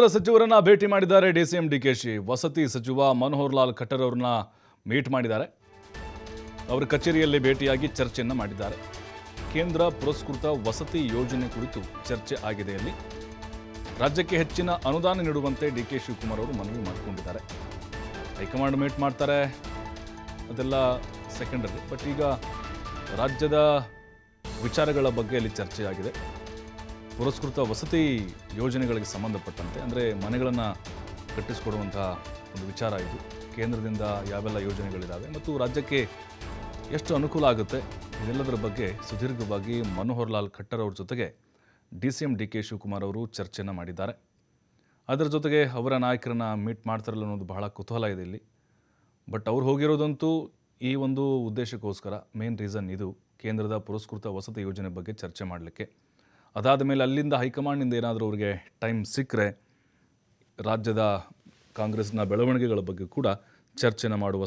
ಸಚಿವರನ್ನ ಭೇಟಿ ಮಾಡಿದ್ದಾರೆ ಡಿಸಿಎಂ ಡಿಕೆಶಿ. ವಸತಿ ಸಚಿವ ಮನೋಹರ್ ಲಾಲ್ ಖಟ್ಟರ್ ಅವರನ್ನ ಮೀಟ್ ಮಾಡಿದ್ದಾರೆ. ಅವರ ಕಚೇರಿಯಲ್ಲಿ ಭೇಟಿಯಾಗಿ ಚರ್ಚೆಯನ್ನ ಮಾಡಿದ್ದಾರೆ. ಕೇಂದ್ರ ಪುರಸ್ಕೃತ ವಸತಿ ಯೋಜನೆ ಕುರಿತು ಚರ್ಚೆ ಆಗಿದೆ. ಅಲ್ಲಿ ರಾಜ್ಯಕ್ಕೆ ಹೆಚ್ಚಿನ ಅನುದಾನ ನೀಡುವಂತೆ ಡಿಕೆ ಶಿವಕುಮಾರ್ ಅವರು ಮನವಿ ಮಾಡಿಕೊಂಡಿದ್ದಾರೆ. ಹೈಕಮಾಂಡ್ ಮೀಟ್ ಮಾಡ್ತಾರೆ, ಅದೆಲ್ಲ ಸೆಕೆಂಡರಿ. ಬಟ್ ಈಗ ರಾಜ್ಯದ ವಿಚಾರಗಳ ಬಗ್ಗೆ ಅಲ್ಲಿ ಚರ್ಚೆ ಆಗಿದೆ. ಪುರಸ್ಕೃತ ವಸತಿ ಯೋಜನೆಗಳಿಗೆ ಸಂಬಂಧಪಟ್ಟಂತೆ, ಅಂದರೆ ಮನೆಗಳನ್ನು ಕಟ್ಟಿಸಿಕೊಡುವಂತಹ ಒಂದು ವಿಚಾರ ಇದು. ಕೇಂದ್ರದಿಂದ ಯಾವೆಲ್ಲ ಯೋಜನೆಗಳಿದ್ದಾವೆ ಮತ್ತು ರಾಜ್ಯಕ್ಕೆ ಎಷ್ಟು ಅನುಕೂಲ ಆಗುತ್ತೆ, ಇದೆಲ್ಲದರ ಬಗ್ಗೆ ಸುದೀರ್ಘವಾಗಿ ಮನೋಹರ್ ಲಾಲ್ ಖಟ್ಟರ್ ಅವ್ರ ಜೊತೆಗೆ ಡಿಸಿಎಂ ಡಿಕೆ ಶಿವಕುಮಾರ್ ಅವರು ಚರ್ಚೆಯನ್ನು ಮಾಡಿದ್ದಾರೆ. ಅದರ ಜೊತೆಗೆ ಅವರ ನಾಯಕರನ್ನ ಮೀಟ್ ಮಾಡ್ತಾರಲ್ಲ ಅನ್ನೋದು ಬಹಳ ಕುತೂಹಲ ಇದೆ ಇಲ್ಲಿ. ಬಟ್ ಅವ್ರು ಹೋಗಿರೋದಂತೂ ಈ ಒಂದು ಉದ್ದೇಶಕ್ಕೋಸ್ಕರ. ಮೇನ್ ರೀಸನ್ ಇದು, ಕೇಂದ್ರದ ಪುರಸ್ಕೃತ ವಸತಿ ಯೋಜನೆ ಬಗ್ಗೆ ಚರ್ಚೆ ಮಾಡಲಿಕ್ಕೆ. ಅದಾದ ಮೇಲೆ ಅಲ್ಲಿಂದ ಹೈಕಮಾಂಡ್ನಿಂದ ಏನಾದರೂ ಅವರಿಗೆ ಟೈಮ್ ಸಿಕ್ಕರೆ ರಾಜ್ಯದ ಕಾಂಗ್ರೆಸ್ನ ಬೆಳವಣಿಗೆಗಳ ಬಗ್ಗೆ ಕೂಡ ಚರ್ಚೆನ ಮಾಡುವ